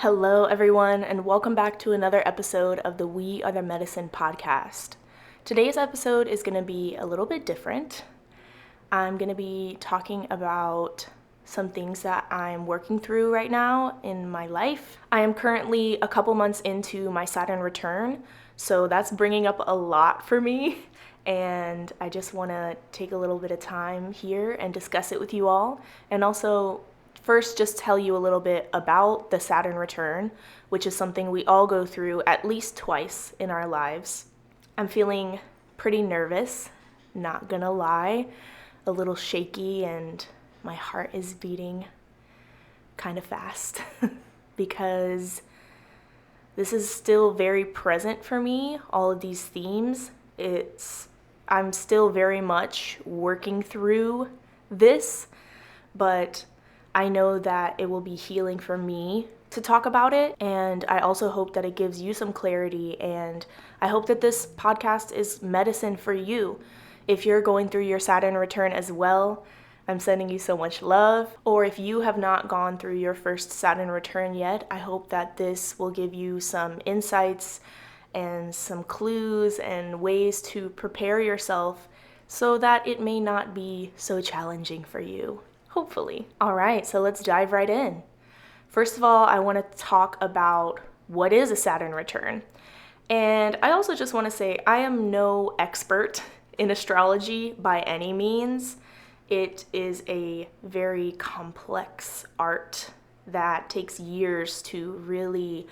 Hello, everyone, and welcome back to another episode of the We Are the Medicine podcast. Today's episode is going to be a little bit different. I'm going to be talking about some things that I'm working through right now in my life. I am currently a couple months into my Saturn Return, so that's bringing up a lot for me, and I just want to take a little bit of time here and discuss it with you all, and also first, just tell you a little bit about the Saturn return, which is something we all go through at least twice in our lives. I'm feeling pretty nervous, not gonna lie, a little shaky, and my heart is beating kind of fast because this is still very present for me, all of these themes. I'm still very much working through this, but I know that it will be healing for me to talk about it, and I also hope that it gives you some clarity, and I hope that this podcast is medicine for you. If you're going through your Saturn return as well, I'm sending you so much love. Or if you have not gone through your first Saturn return yet, I hope that this will give you some insights and some clues and ways to prepare yourself so that it may not be so challenging for you. Hopefully. All right, so let's dive right in. First of all, I want to talk about what is a Saturn return. And I also just want to say I am no expert in astrology by any means. It is a very complex art that takes years to really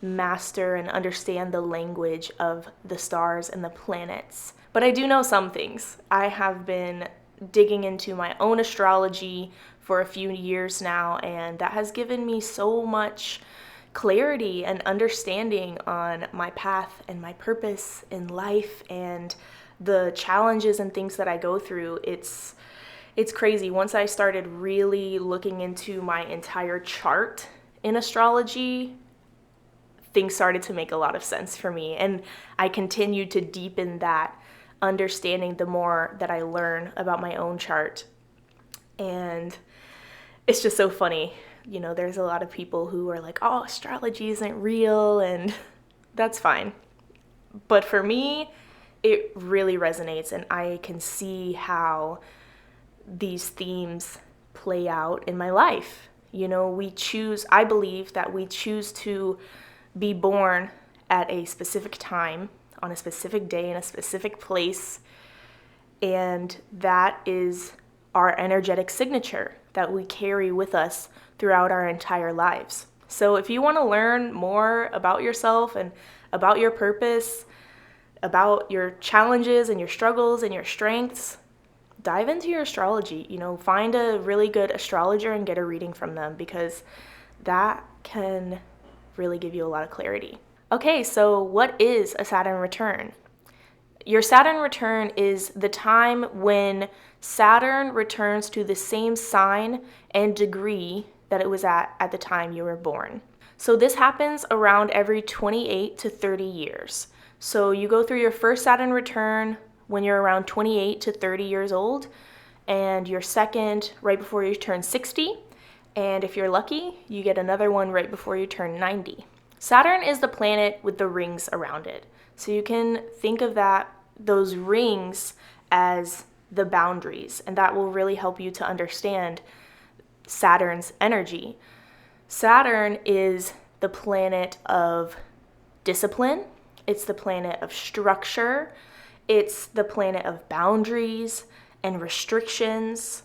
master and understand the language of the stars and the planets. But I do know some things. I have been digging into my own astrology for a few years now, and that has given me so much clarity and understanding on my path and my purpose in life and the challenges and things that I go through. It's crazy. Once I started really looking into my entire chart in astrology, things started to make a lot of sense for me, and I continued to deepen that understanding the more that I learn about my own chart. And it's just so funny. You know, there's a lot of people who are like, oh, astrology isn't real, and that's fine. But for me, it really resonates, and I can see how these themes play out in my life. You know, I believe that we choose to be born at a specific time, on a specific day, in a specific place, and that is our energetic signature that we carry with us throughout our entire lives. So if you want to learn more about yourself and about your purpose, about your challenges and your struggles and your strengths, dive into your astrology. You know, find a really good astrologer and get a reading from them, because that can really give you a lot of clarity. Okay, so what is a Saturn return? Your Saturn return is the time when Saturn returns to the same sign and degree that it was at the time you were born. So this happens around every 28 to 30 years. So you go through your first Saturn return when you're around 28 to 30 years old, and your second right before you turn 60, and if you're lucky, you get another one right before you turn 90. Saturn is the planet with the rings around it. So you can think of those rings as the boundaries, and that will really help you to understand Saturn's energy. Saturn is the planet of discipline. It's the planet of structure. It's the planet of boundaries and restrictions.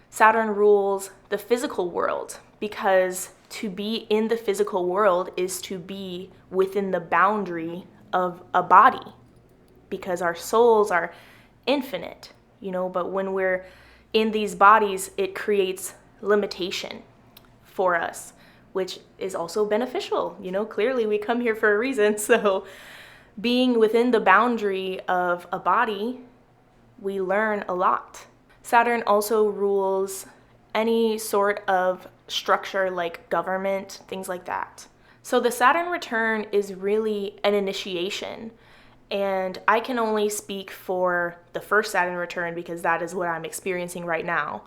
Saturn rules the physical world, because to be in the physical world is to be within the boundary of a body, because our souls are infinite, but when we're in these bodies, it creates limitation for us, which is also beneficial. Clearly we come here for a reason. So being within the boundary of a body, we learn a lot. Saturn also rules any sort of structure like government, things like that. So the Saturn return is really an initiation, and I can only speak for the first Saturn return because that is what I'm experiencing right now.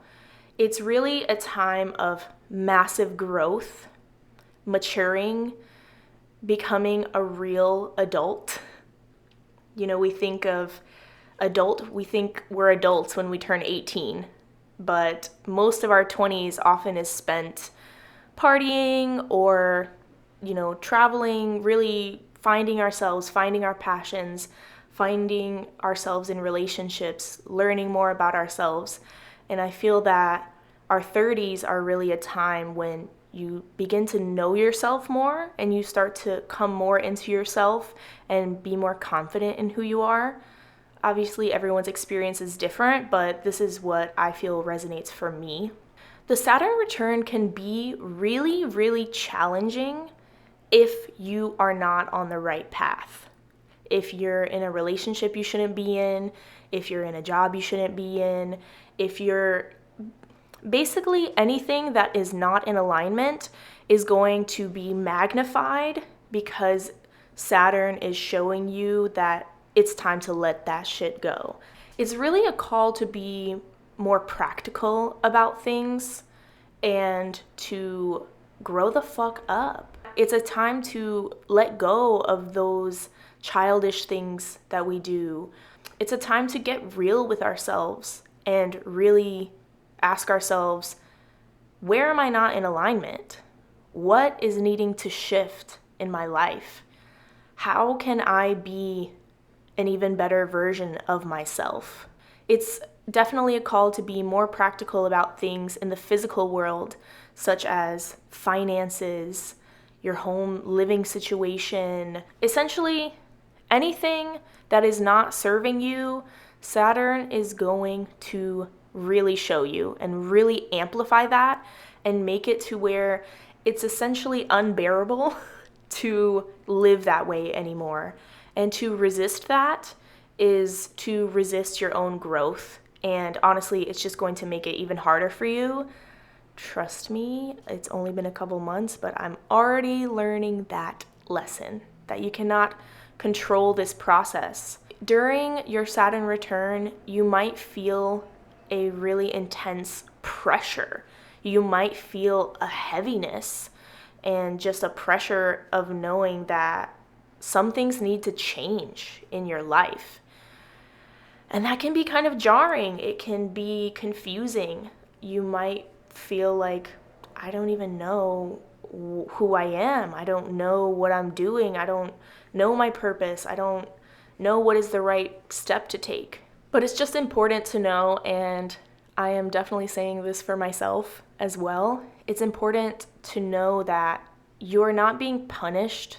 It's really a time of massive growth, maturing, becoming a real adult. We think of we think we're adults when we turn 18, but most of our 20s often is spent partying or, traveling, really finding ourselves, finding our passions, finding ourselves in relationships, learning more about ourselves. And I feel that our 30s are really a time when you begin to know yourself more and you start to come more into yourself and be more confident in who you are. Obviously, everyone's experience is different, but this is what I feel resonates for me. The Saturn return can be really, really challenging if you are not on the right path. If you're in a relationship you shouldn't be in, if you're in a job you shouldn't be in, if you're basically anything that is not in alignment is going to be magnified because Saturn is showing you that it's time to let that shit go. It's really a call to be more practical about things and to grow the fuck up. It's a time to let go of those childish things that we do. It's a time to get real with ourselves and really ask ourselves, where am I not in alignment? What is needing to shift in my life? How can I be an even better version of myself? It's definitely a call to be more practical about things in the physical world, such as finances, your home living situation. Essentially, anything that is not serving you, Saturn is going to really show you and really amplify that and make it to where it's essentially unbearable to live that way anymore. And to resist that is to resist your own growth. And honestly, it's just going to make it even harder for you. Trust me, it's only been a couple months, but I'm already learning that lesson, that you cannot control this process. During your Saturn return, you might feel a really intense pressure. You might feel a heaviness and just a pressure of knowing that some things need to change in your life. And that can be kind of jarring. It can be confusing. You might feel like, I don't even know who I am. I don't know what I'm doing. I don't know my purpose. I don't know what is the right step to take. But it's just important to know, and I am definitely saying this for myself as well. It's important to know that you're not being punished.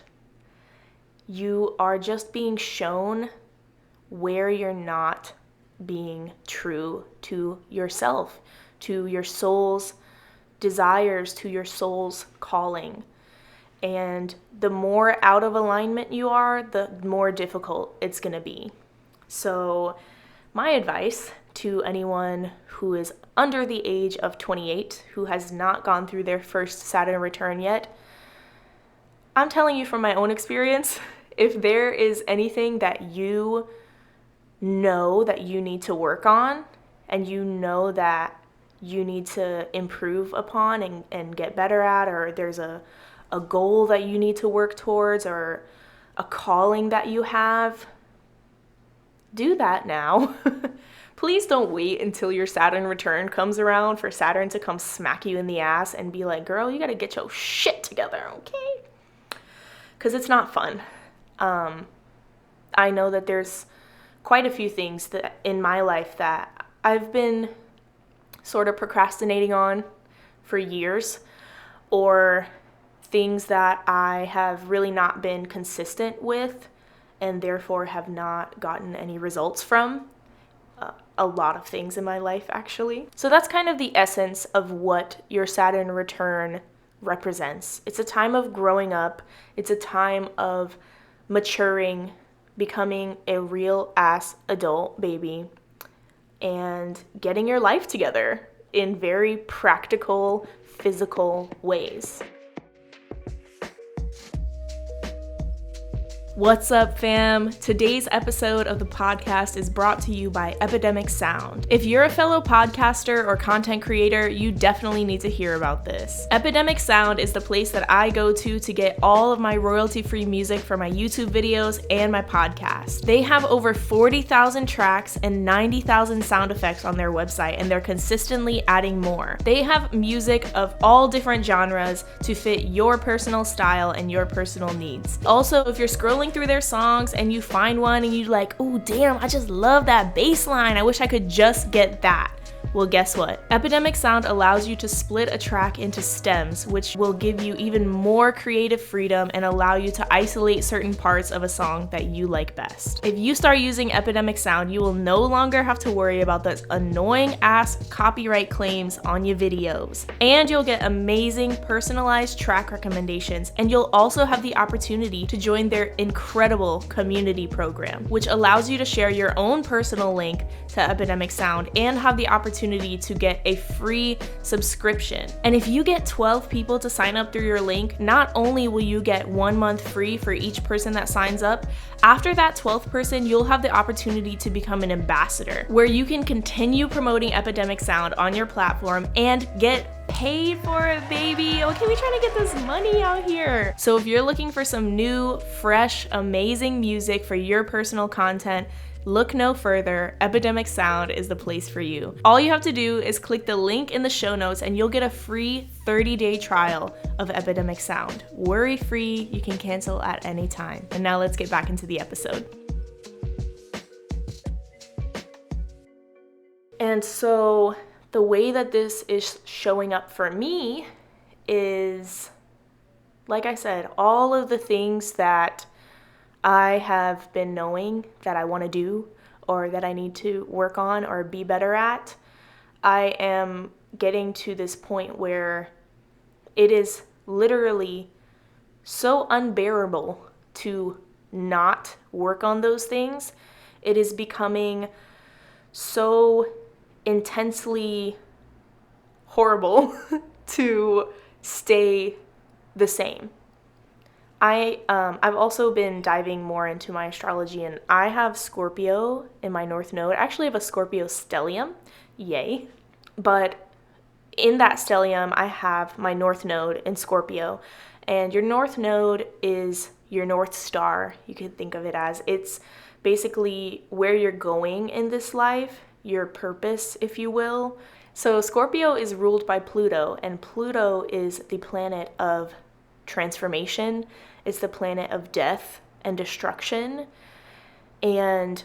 You are just being shown where you're not being true to yourself, to your soul's desires, to your soul's calling. And the more out of alignment you are, the more difficult it's going to be. So my advice to anyone who is under the age of 28, who has not gone through their first Saturn return yet, I'm telling you from my own experience, if there is anything that you know that you need to work on, and you know that you need to improve upon and get better at, or there's a goal that you need to work towards, or a calling that you have, do that now. Please don't wait until your Saturn return comes around for Saturn to come smack you in the ass and be like, girl, you gotta get your shit together, okay? Because it's not fun. I know that there's quite a few things that in my life that I've been sort of procrastinating on for years, or things that I have really not been consistent with and therefore have not gotten any results from. A lot of things in my life, actually. So that's kind of the essence of what your Saturn return represents. It's a time of growing up. It's a time of maturing, becoming a real ass adult baby, and getting your life together in very practical, physical ways. What's up, fam? Today's episode of the podcast is brought to you by Epidemic Sound. If you're a fellow podcaster or content creator, you definitely need to hear about this. Epidemic Sound is the place that I go to get all of my royalty-free music for my YouTube videos and my podcast. They have over 40,000 tracks and 90,000 sound effects on their website, and they're consistently adding more. They have music of all different genres to fit your personal style and your personal needs. Also, if you're scrolling through their songs and you find one and you're like, oh damn, I just love that bass line, I wish I could just get that. Well, guess what? Epidemic Sound allows you to split a track into stems, which will give you even more creative freedom and allow you to isolate certain parts of a song that you like best. If you start using Epidemic Sound, you will no longer have to worry about those annoying ass copyright claims on your videos. And you'll get amazing personalized track recommendations, and you'll also have the opportunity to join their incredible community program, which allows you to share your own personal link to Epidemic Sound and have the opportunity to get a free subscription. And if you get 12 people to sign up through your link, not only will you get 1 month free for each person that signs up, after that 12th person, you'll have the opportunity to become an ambassador, where you can continue promoting Epidemic Sound on your platform and get paid for it, baby. Okay, we trying to get this money out here. So if you're looking for some new, fresh, amazing music for your personal content, look no further. Epidemic Sound is the place for you. All you have to do is click the link in the show notes and you'll get a free 30-day trial of Epidemic Sound. Worry-free, you can cancel at any time. And now let's get back into the episode. And so the way that this is showing up for me is, like I said, all of the things that I have been knowing that I want to do or that I need to work on or be better at. I am getting to this point where it is literally so unbearable to not work on those things. It is becoming so intensely horrible to stay the same. I've also been diving more into my astrology, and I have Scorpio in my North Node. I actually have a Scorpio stellium, yay. But in that stellium, I have my North Node in Scorpio, and your North Node is your North Star, you could think of it as. It's basically where you're going in this life, your purpose, if you will. So Scorpio is ruled by Pluto, and Pluto is the planet of transformation. It's the planet of death and destruction. And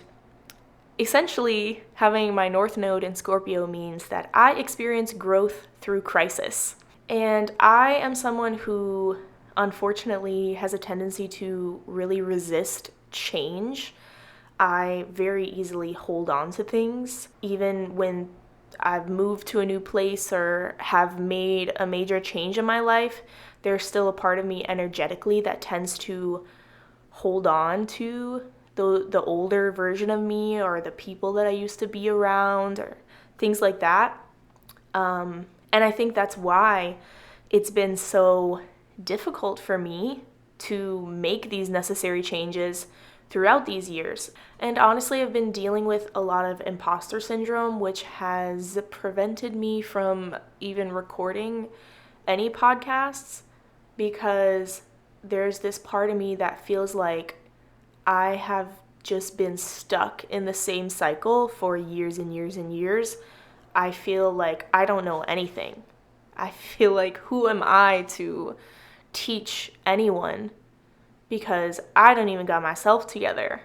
essentially, having my North Node in Scorpio means that I experience growth through crisis. And I am someone who, unfortunately, has a tendency to really resist change. I very easily hold on to things, even when I've moved to a new place or have made a major change in my life. There's still a part of me energetically that tends to hold on to the older version of me or the people that I used to be around or things like that. And I think that's why it's been so difficult for me to make these necessary changes throughout these years. And honestly, I've been dealing with a lot of imposter syndrome, which has prevented me from even recording any podcasts, because there's this part of me that feels like I have just been stuck in the same cycle for years and years and years. I feel like I don't know anything. I feel like, who am I to teach anyone? Because I don't even got myself together.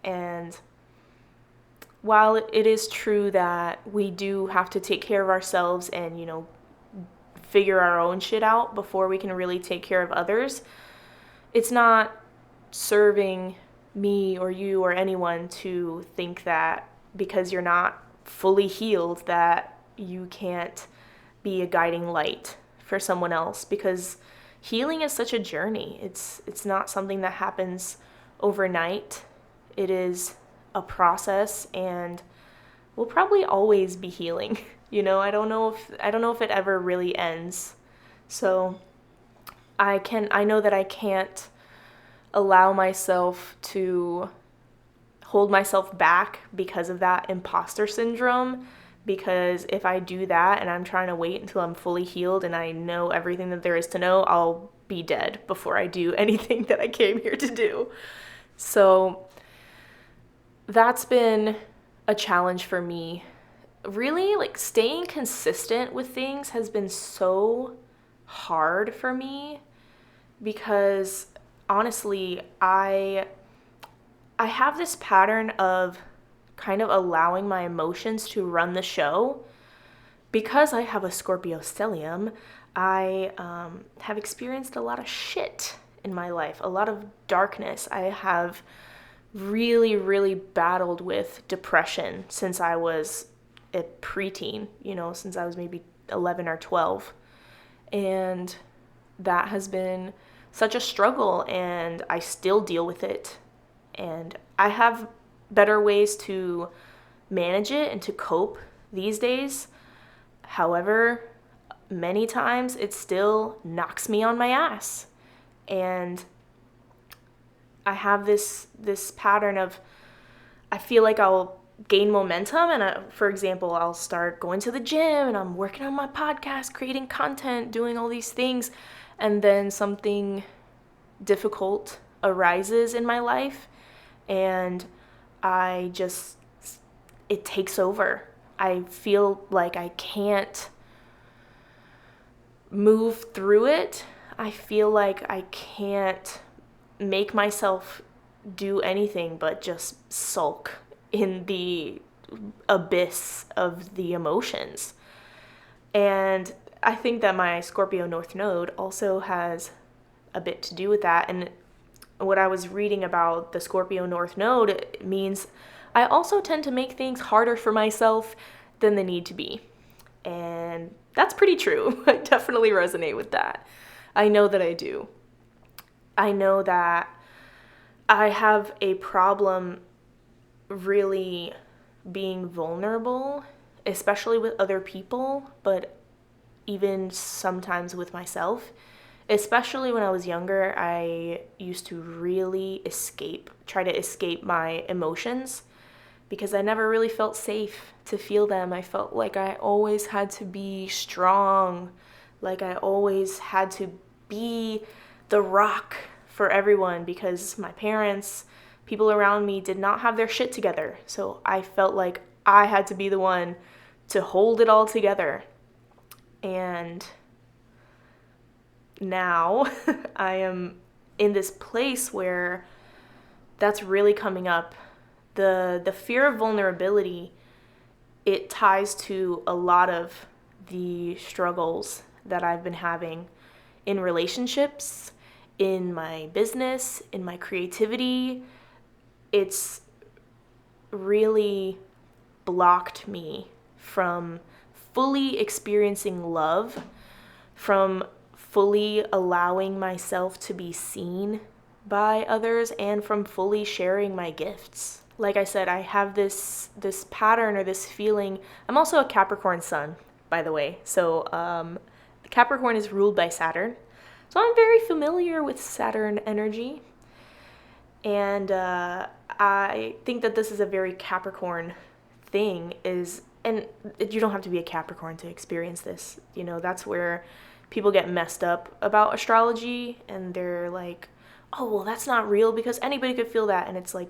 And while it is true that we do have to take care of ourselves and, figure our own shit out before we can really take care of others, it's not serving me or you or anyone to think that because you're not fully healed that you can't be a guiding light for someone else, because healing is such a journey. It's not something that happens overnight. It is a process, and we'll probably always be healing. I don't know if it ever really ends. So I know that I can't allow myself to hold myself back because of that imposter syndrome. Because if I do that and I'm trying to wait until I'm fully healed and I know everything that there is to know, I'll be dead before I do anything that I came here to do. So that's been a challenge for me. Really, like, staying consistent with things has been so hard for me because honestly, I have this pattern of kind of allowing my emotions to run the show. Because I have a Scorpio stellium, I have experienced a lot of shit in my life, a lot of darkness. I have really, really battled with depression since I was a preteen, since I was maybe 11 or 12. And that has been such a struggle, and I still deal with it. And I have better ways to manage it and to cope these days. However, many times it still knocks me on my ass. And I have this pattern of, I feel like I'll gain momentum, and for example, I'll start going to the gym and I'm working on my podcast, creating content, doing all these things, and then something difficult arises in my life and it takes over. I feel like I can't move through it. I feel like I can't make myself do anything but just sulk in the abyss of the emotions. And I think that my Scorpio North Node also has a bit to do with that. And what I was reading about the Scorpio North Node, it means I also tend to make things harder for myself than they need to be. And that's pretty true. I definitely resonate with that. I know that I do. I know that I have a problem really being vulnerable, especially with other people, but even sometimes with myself. Especially when I was younger, I used to really try to escape my emotions because I never really felt safe to feel them. I felt like I always had to be strong, like I always had to be the rock for everyone because my parents, people around me did not have their shit together. So I felt like I had to be the one to hold it all together. And now I am in this place where that's really coming up. The fear of vulnerability, it ties to a lot of the struggles that I've been having in relationships, in my business, in my creativity. It's really blocked me from fully experiencing love, from fully allowing myself to be seen by others, and from fully sharing my gifts. Like I said, I have this pattern or this feeling. I'm also a Capricorn sun, by the way. So Capricorn is ruled by Saturn. So I'm very familiar with Saturn energy. And I think that this is a very Capricorn thing, and you don't have to be a Capricorn to experience this. That's where people get messed up about astrology, and they're like, oh, well, that's not real because anybody could feel that. And it's like,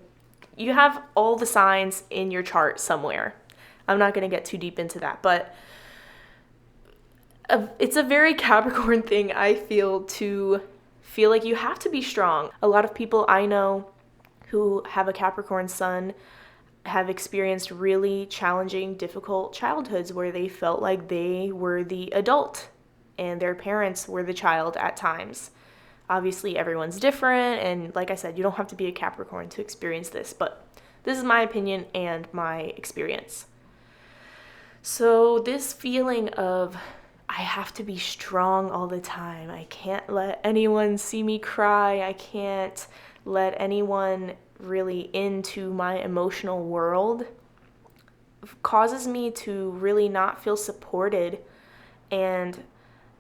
you have all the signs in your chart somewhere. I'm not going to get too deep into that, but it's a very Capricorn thing, I feel, to feel like you have to be strong. A lot of people I know who have a Capricorn sun have experienced really challenging, difficult childhoods where they felt like they were the adult and their parents were the child at times. Obviously, everyone's different, and like I said, you don't have to be a Capricorn to experience this, but this is my opinion and my experience. So this feeling of I have to be strong all the time. I can't let anyone see me cry. I can't let anyone really into my emotional world causes me to really not feel supported, and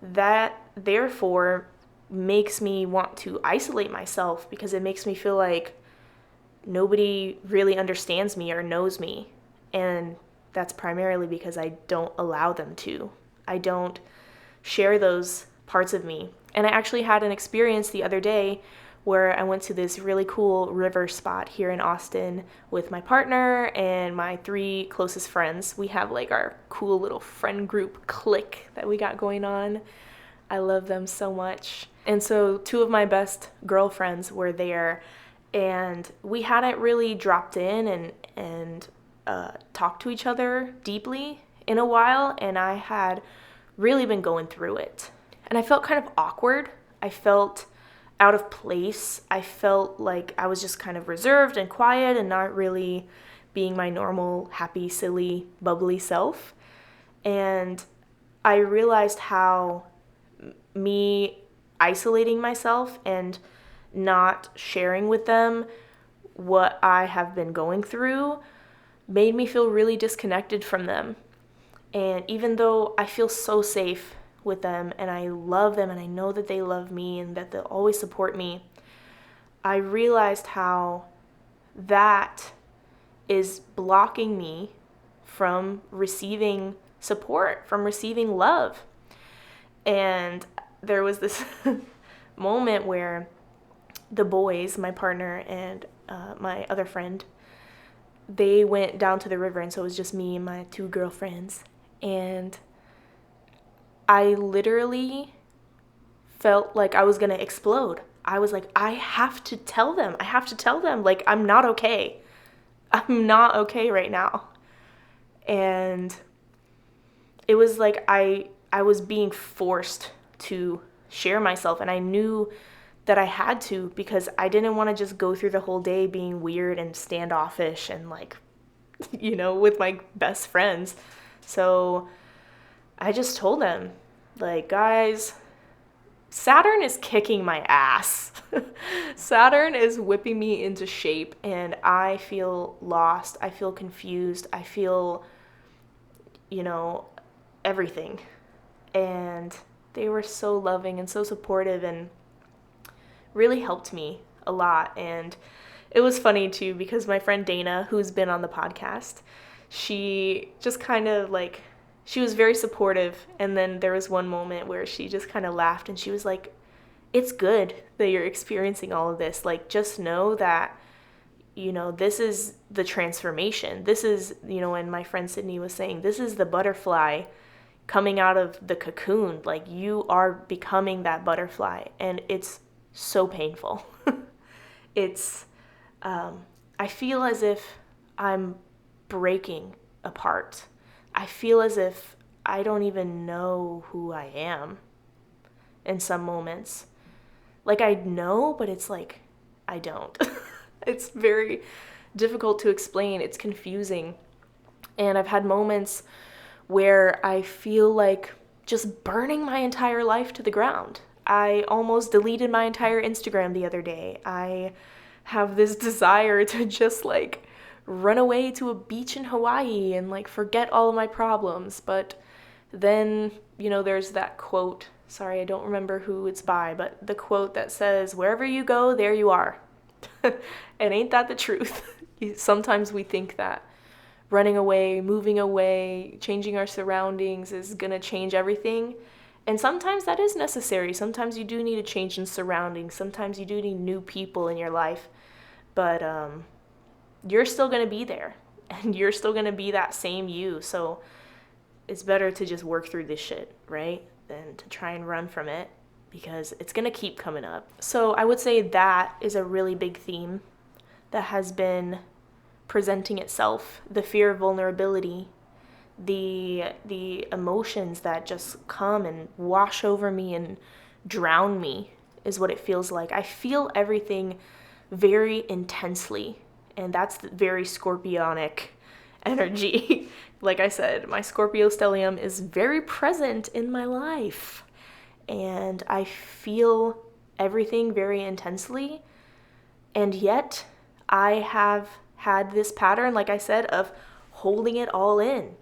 that therefore makes me want to isolate myself because it makes me feel like nobody really understands me or knows me. And that's primarily because I don't allow them to. I don't share those parts of me. And I actually had an experience the other day where I went to this really cool river spot here in Austin with my partner and my 3 closest friends. We have like our cool little friend group clique that we got going on. I love them so much. And so 2 of my best girlfriends were there, and we hadn't really dropped in and talked to each other deeply in a while, and I had really been going through it. And I felt kind of awkward. I felt out of place. I felt like I was just kind of reserved and quiet and not really being my normal, happy, silly, bubbly self. And I realized how me isolating myself and not sharing with them what I have been going through made me feel really disconnected from them. And even though I feel so safe with them and I love them and I know that they love me and that they'll always support me, I realized how that is blocking me from receiving support, from receiving love. And there was this moment where the boys, my partner and my other friend, they went down to the river, and so it was just me and my 2 girlfriends. And I literally felt like I was gonna explode. I was like, I have to tell them. Like, I'm not okay. I'm not okay right now. And it was like I was being forced to share myself, and I knew that I had to because I didn't want to just go through the whole day being weird and standoffish and like, with my best friends. So I just told them, like, guys, Saturn is kicking my ass. Saturn is whipping me into shape, and I feel lost. I feel confused. I feel, everything. And they were so loving and so supportive and really helped me a lot. And it was funny too because my friend Dana, who's been on the podcast, she just kind of like, she was very supportive. And then there was one moment where she just kind of laughed and she was like, it's good that you're experiencing all of this. Like, just know that, this is the transformation. This is, and my friend Sydney was saying, this is the butterfly coming out of the cocoon. Like, you are becoming that butterfly, and it's so painful. It's, I feel as if I'm breaking apart. I feel as if I don't even know who I am in some moments. Like, I know, but it's like, I don't. It's very difficult to explain. It's confusing. And I've had moments where I feel like just burning my entire life to the ground. I almost deleted my entire Instagram the other day. I have this desire to just like run away to a beach in Hawaii and like forget all of my problems. But then, there's that quote. Sorry, I don't remember who it's by, but the quote that says, wherever you go, there you are. And ain't that the truth? Sometimes we think that running away, moving away, changing our surroundings is gonna change everything. And sometimes that is necessary. Sometimes you do need a change in surroundings. Sometimes you do need new people in your life. But you're still gonna be there. And you're still gonna be that same you. So it's better to just work through this shit, right? Than to try and run from it, because it's gonna keep coming up. So I would say that is a really big theme that has been presenting itself. The fear of vulnerability, the emotions that just come and wash over me and drown me is what it feels like. I feel everything very intensely, and that's the very scorpionic energy. Like I said, my Scorpio stellium is very present in my life, and I feel everything very intensely, and yet I have had this pattern, like I said, of holding it all in,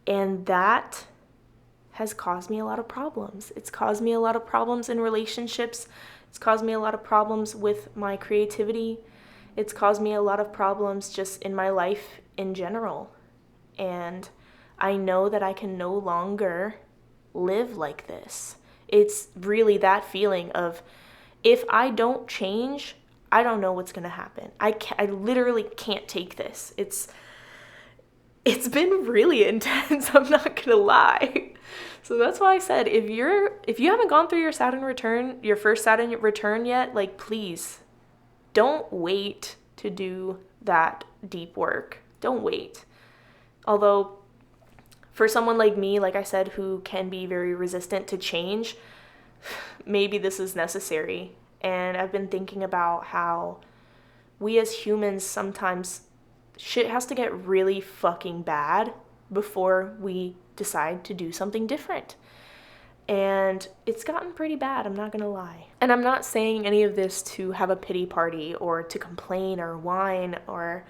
and that has caused me a lot of problems. It's caused me a lot of problems in relationships. It's caused me a lot of problems with my creativity. It's caused me a lot of problems just in my life in general. And I know that I can no longer live like this. It's really that feeling of, if I don't change, I don't know what's going to happen. I literally can't take this. It's been really intense, I'm not going to lie. So that's why I said, if you haven't gone through your Saturn return, your first Saturn return yet, like, please don't wait to do that deep work. Don't wait. Although for someone like me, like I said, who can be very resistant to change, maybe this is necessary. And I've been thinking about how we as humans, sometimes shit has to get really fucking bad before we decide to do something different. And it's gotten pretty bad, I'm not gonna lie. And I'm not saying any of this to have a pity party or to complain or whine or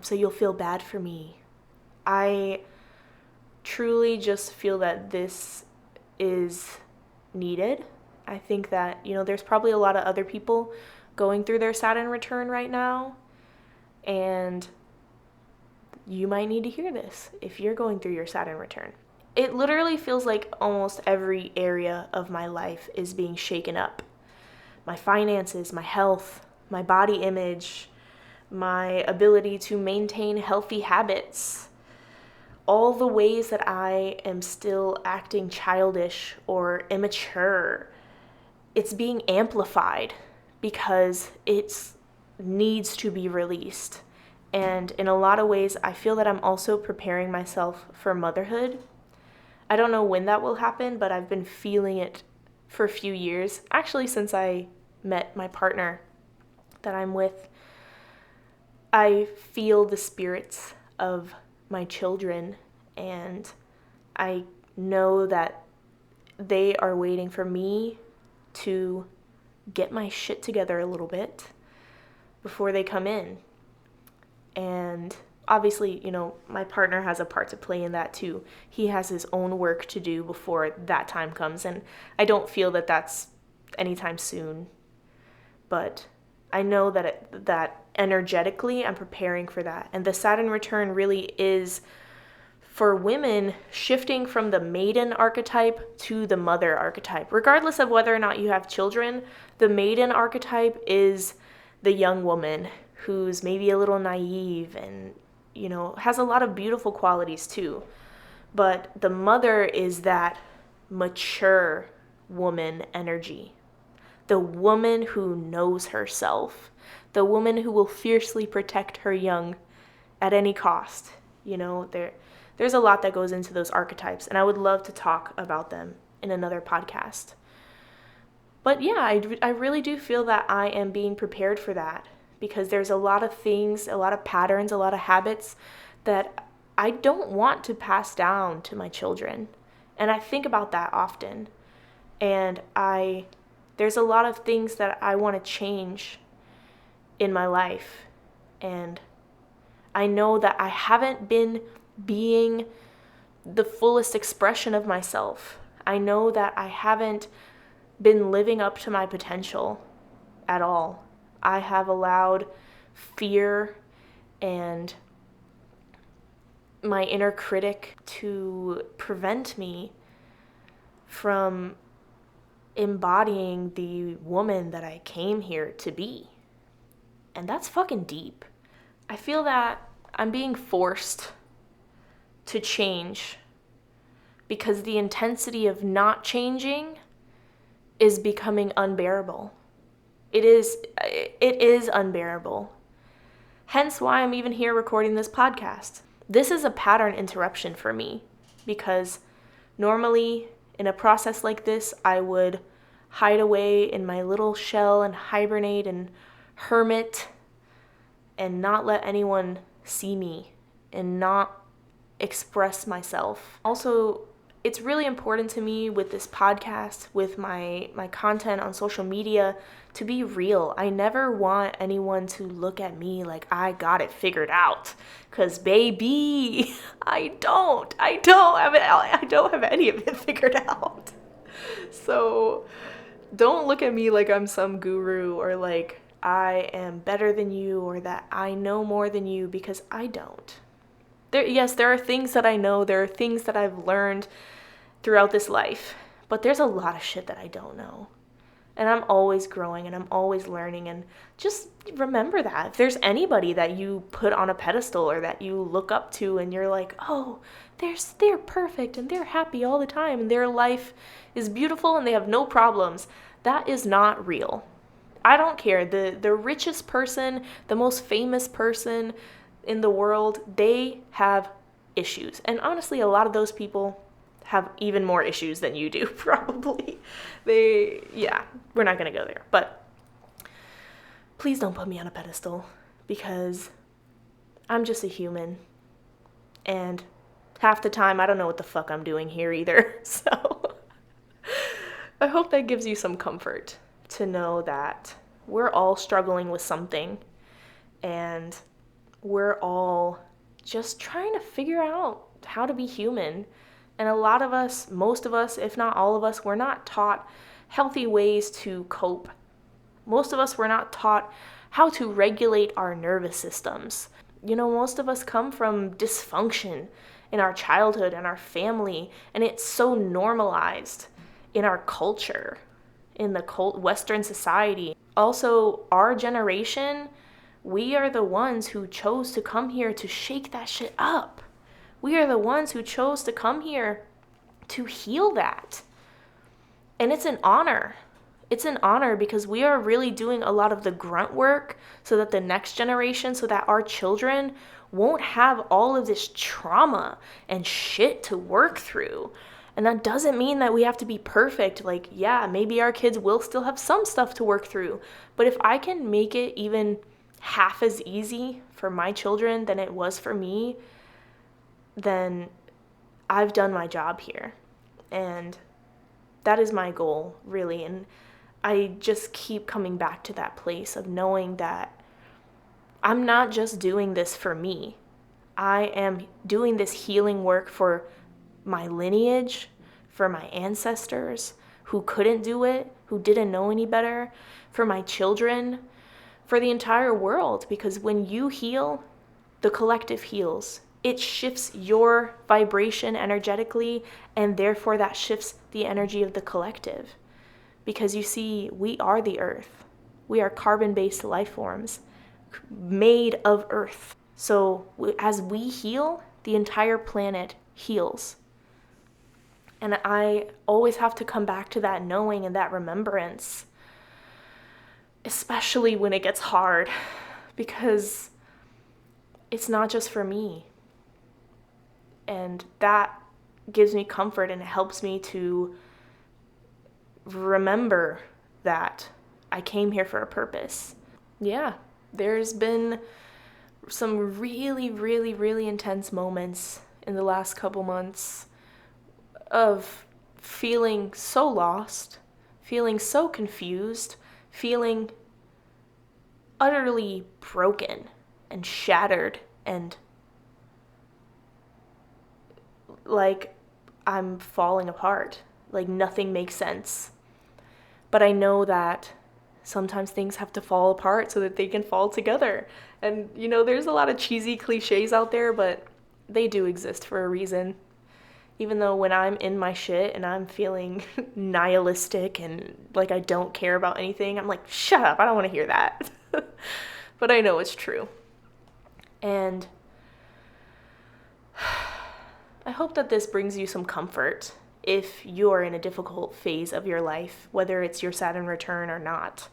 so you'll feel bad for me. I truly just feel that this is needed. I think that, there's probably a lot of other people going through their Saturn return right now, and you might need to hear this if you're going through your Saturn return. It literally feels like almost every area of my life is being shaken up. My finances, my health, my body image, my ability to maintain healthy habits, all the ways that I am still acting childish or immature. It's being amplified because it needs to be released. And in a lot of ways, I feel that I'm also preparing myself for motherhood. I don't know when that will happen, but I've been feeling it for a few years. Actually, since I met my partner that I'm with, I feel the spirits of my children, and I know that they are waiting for me to get my shit together a little bit before they come in. And obviously, my partner has a part to play in that too. He has his own work to do before that time comes, and I don't feel that that's anytime soon. But I know that energetically I'm preparing for that. And the Saturn return really is, for women, shifting from the maiden archetype to the mother archetype. Regardless of whether or not you have children, the maiden archetype is the young woman who's maybe a little naive and, has a lot of beautiful qualities too. But the mother is that mature woman energy. The woman who knows herself. The woman who will fiercely protect her young at any cost. There's a lot that goes into those archetypes, and I would love to talk about them in another podcast. But yeah, I really do feel that I am being prepared for that, because there's a lot of things, a lot of patterns, a lot of habits that I don't want to pass down to my children. And I think about that often. And there's a lot of things that I want to change in my life. And I know that I haven't been being the fullest expression of myself. I know that I haven't been living up to my potential at all. I have allowed fear and my inner critic to prevent me from embodying the woman that I came here to be. And that's fucking deep. I feel that I'm being forced to change because the intensity of not changing is becoming unbearable. It is unbearable. Hence why I'm even here recording this podcast. This is a pattern interruption for me, because normally in a process like this, I would hide away in my little shell and hibernate and hermit and not let anyone see me and not express myself. Also, it's really important to me with this podcast, with my content on social media, to be real. I never want anyone to look at me like I got it figured out. Cause baby, I don't have any of it figured out. So don't look at me like I'm some guru or like I am better than you or that I know more than you, because I don't. There are things that I know, there are things that I've learned throughout this life, but there's a lot of shit that I don't know. And I'm always growing and I'm always learning, and just remember that. If there's anybody that you put on a pedestal or that you look up to and you're like, oh, they're perfect and they're happy all the time and their life is beautiful and they have no problems, that is not real. I don't care. The richest person, the most famous person in the world, they have issues. And honestly, a lot of those people have even more issues than you do, probably. We're not going to go there. But please don't put me on a pedestal, because I'm just a human. And half the time, I don't know what the fuck I'm doing here either. So I hope that gives you some comfort to know that we're all struggling with something, and we're all just trying to figure out how to be human. And a lot of us, most of us, if not all of us, we're not taught healthy ways to cope. Most of us were not taught how to regulate our nervous systems. Most of us come from dysfunction in our childhood and our family, and it's so normalized in our culture, in the Western society. Also, our generation, we are the ones who chose to come here to shake that shit up. We are the ones who chose to come here to heal that. And it's an honor. It's an honor, because we are really doing a lot of the grunt work so that the next generation, so that our children won't have all of this trauma and shit to work through. And that doesn't mean that we have to be perfect. Like, yeah, maybe our kids will still have some stuff to work through. But if I can make it even half as easy for my children than it was for me, then I've done my job here. And that is my goal, really. And I just keep coming back to that place of knowing that I'm not just doing this for me. I am doing this healing work for my lineage, for my ancestors who couldn't do it, who didn't know any better, for my children, for the entire world. Because when you heal, the collective heals. It shifts your vibration energetically, and therefore that shifts the energy of the collective. Because you see, we are the earth. We are carbon-based life forms made of earth. So as we heal, the entire planet heals. And I always have to come back to that knowing and that remembrance, especially when it gets hard, because it's not just for me. And that gives me comfort, and it helps me to remember that I came here for a purpose. Yeah, there's been some really, really, really intense moments in the last couple months of feeling so lost, feeling so confused, feeling utterly broken and shattered, and like I'm falling apart, like nothing makes sense. But I know that sometimes things have to fall apart so that they can fall together. And there's a lot of cheesy cliches out there, but they do exist for a reason. Even though when I'm in my shit and I'm feeling nihilistic and like I don't care about anything, I'm like, shut up, I don't want to hear that. But I know it's true. And I hope that this brings you some comfort if you're in a difficult phase of your life, whether it's your Saturn return or not.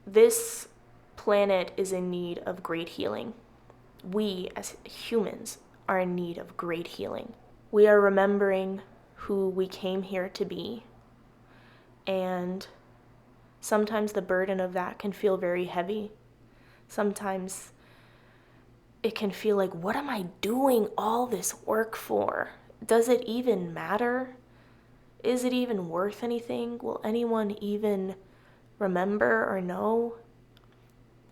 This planet is in need of great healing. We as humans are in need of great healing. We are remembering who we came here to be. And sometimes the burden of that can feel very heavy. Sometimes it can feel like, what am I doing all this work for? does it even matter? Is it even worth anything? Will anyone even remember or know?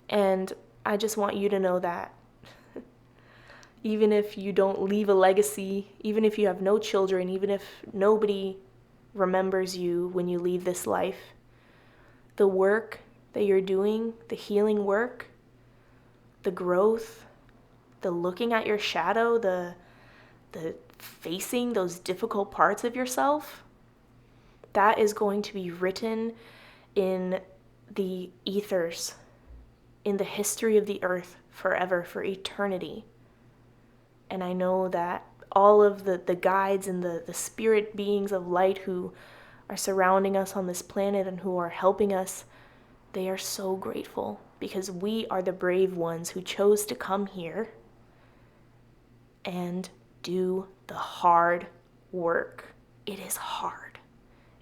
And I just want you to know that even if you don't leave a legacy, even if you have no children, even if nobody remembers you when you leave this life, the work that you're doing, the healing work, the growth, the looking at your shadow, the facing those difficult parts of yourself, that is going to be written in the ethers, in the history of the earth forever, for eternity. And I know that all of the guides and the spirit beings of light who are surrounding us on this planet and who are helping us, they are so grateful because we are the brave ones who chose to come here and do the hard work. It is hard.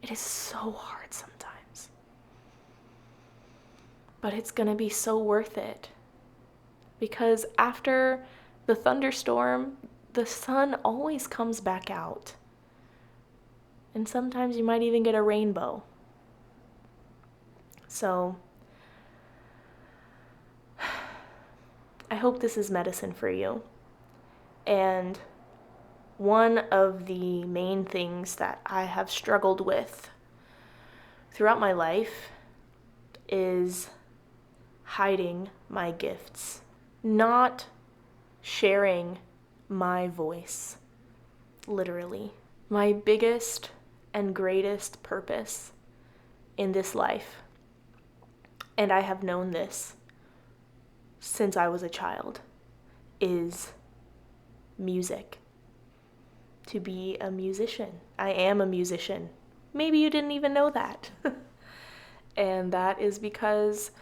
It is so hard sometimes. But it's going to be so worth it. Because after the thunderstorm, the sun always comes back out. And sometimes you might even get a rainbow. So, I hope this is medicine for you. And one of the main things that I have struggled with throughout my life is hiding my gifts, not sharing my voice, literally. My biggest and greatest purpose in this life, and I have known this since I was a child, is music. To be a musician. I am a musician. Maybe you didn't even know that. And that is because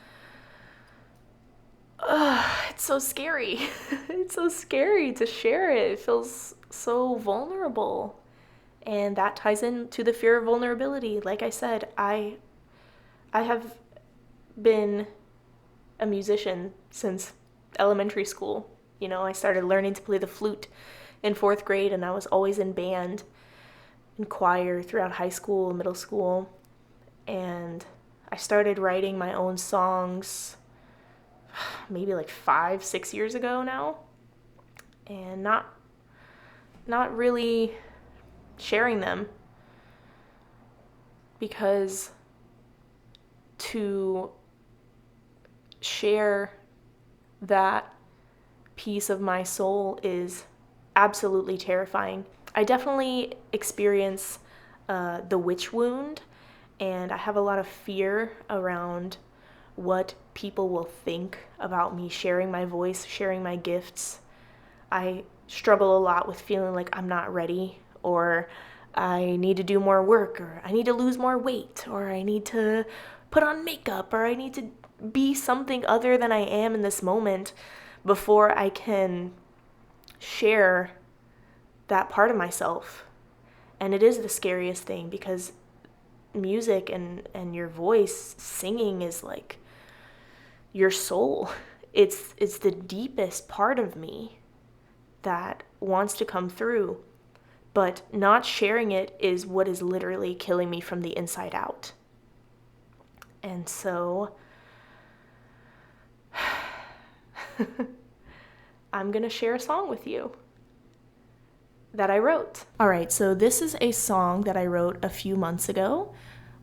it's so scary. It's so scary to share it. It feels so vulnerable. And that ties into the fear of vulnerability. Like I said, I have been a musician since elementary school. You know, I started learning to play the flute in 4th grade, and I was always in band and choir throughout high school, middle school. And I started writing my own songs maybe like 5-6 years ago now, and not really sharing them, because to share that piece of my soul is absolutely terrifying. I definitely experience the witch wound, and I have a lot of fear around what people will think about me sharing my voice, sharing my gifts. I struggle a lot with feeling like I'm not ready, or I need to do more work, or I need to lose more weight, or I need to put on makeup, or I need to be something other than I am in this moment before I can share that part of myself. And it is the scariest thing, because music and your voice, singing, is like your soul. It's the deepest part of me that wants to come through, but not sharing it is what is literally killing me from the inside out. And so I'm gonna share a song with you that I wrote. All right, so this is a song that I wrote a few months ago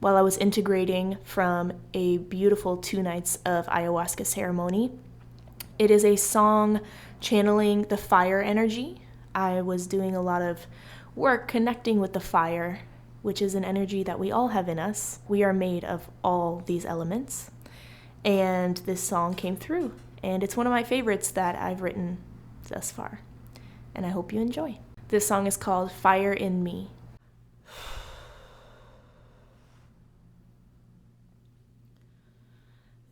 while I was integrating from a beautiful 2 nights of ayahuasca ceremony. It is a song channeling the fire energy. I was doing a lot of work connecting with the fire, which is an energy that we all have in us. We are made of all these elements. And this song came through, and it's one of my favorites that I've written thus far. And I hope you enjoy. This song is called Fire in Me.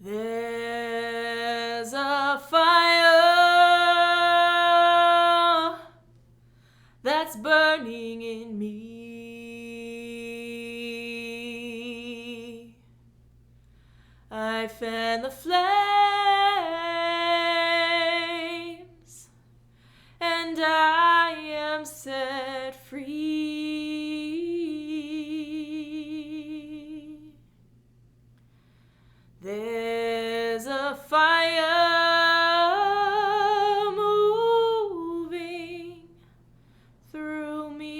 There's a fire that's burning in me. I fan the flames, and I am set free. There's a fire moving through me,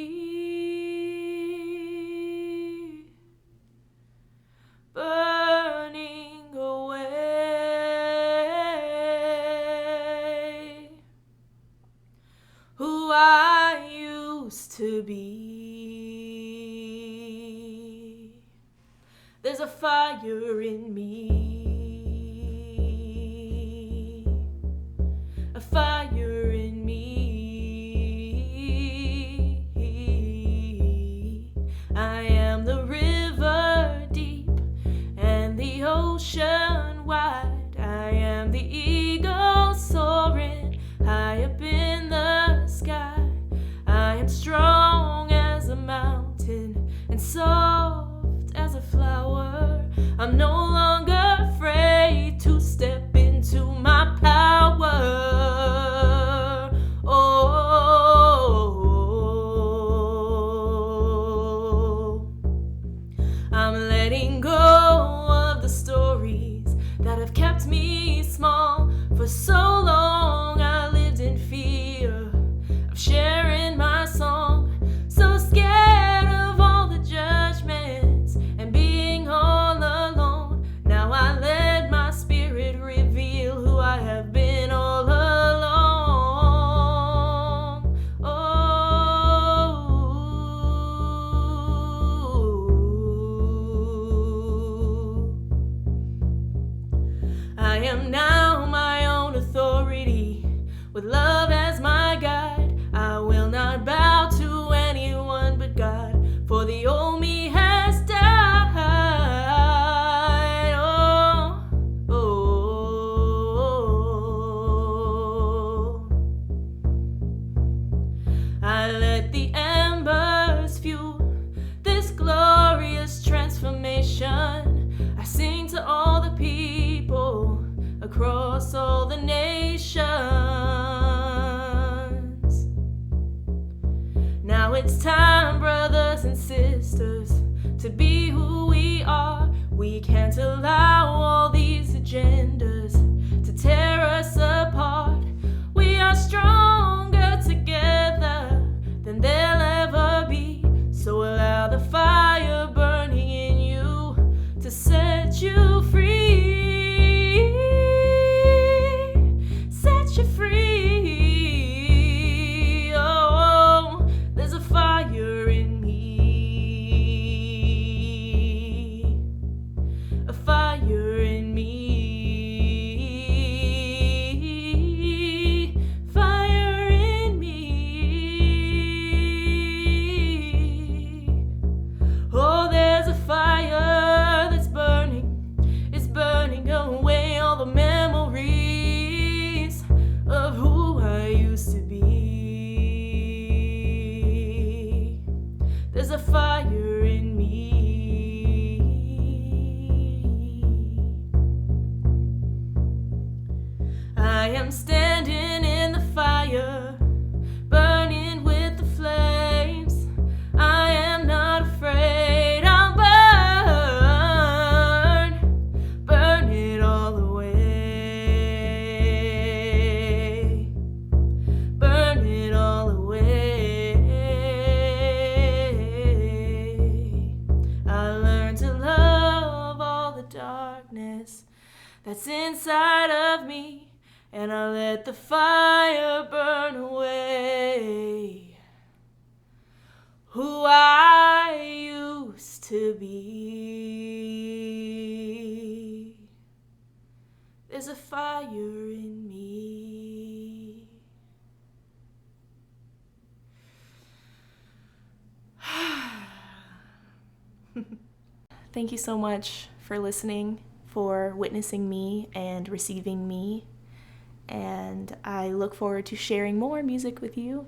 burning away who I used to be. There's a fire in me, a fire in me. I am the river deep and the ocean wide. I am the eagle soaring high up in the sky. I am strong as a mountain and soft as a flower. I'm no longer afraid to step into my power. Oh, I'm letting go of the stories that have kept me small. For so long I lived in fear of sharing my song, so scared of all the judgments and being all alone. Now I let my spirit reveal who I have been all along. Oh, I am now my own authority, with love as my guide. I will not bow to anyone but God, for the old me has died. Oh, oh, oh. I let the embers fuel this glorious transformation. I sing to all the people across all the nations. Now it's time, brothers and sisters, to be who we are. We can't allow all these agendas to tear us apart. We are stronger together than they'll ever be. So allow the fire burning in you to set you free. Set you free. Oh, there's a fire in me, a fire in me, fire in me. Oh, there's a fire that's burning, it's burning away all the memories of who I used to be. There's a fire in me. I am standing in the fire, burning with the flames. I am not afraid. I'll burn it all away. Burn it all away. I learned to love all the darkness that's inside of me, and I let the fire burn away who I used to be. There's a fire in me. Thank you so much for listening, for witnessing me and receiving me. And I look forward to sharing more music with you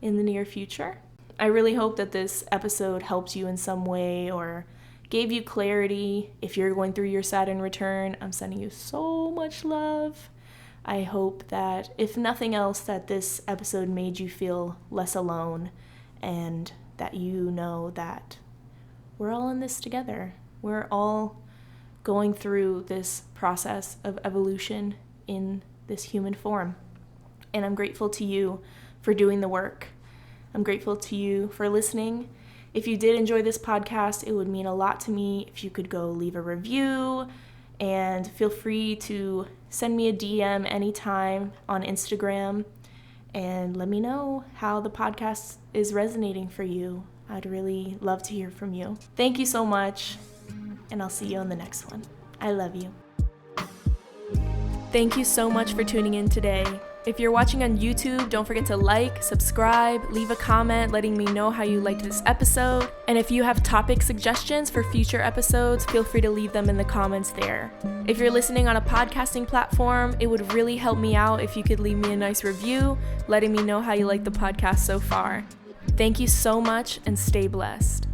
in the near future. I really hope that this episode helped you in some way or gave you clarity. If you're going through your Saturn return, I'm sending you so much love. I hope that, if nothing else, that this episode made you feel less alone and that you know that we're all in this together. We're all going through this process of evolution in this human form. And I'm grateful to you for doing the work. I'm grateful to you for listening. If you did enjoy this podcast, it would mean a lot to me if you could go leave a review, and feel free to send me a DM anytime on Instagram and let me know how the podcast is resonating for you. I'd really love to hear from you. Thank you so much, and I'll see you on the next one. I love you. Thank you so much for tuning in today. If you're watching on YouTube, don't forget to like, subscribe, leave a comment letting me know how you liked this episode. And if you have topic suggestions for future episodes, feel free to leave them in the comments there. If you're listening on a podcasting platform, it would really help me out if you could leave me a nice review, letting me know how you like the podcast so far. Thank you so much, and stay blessed.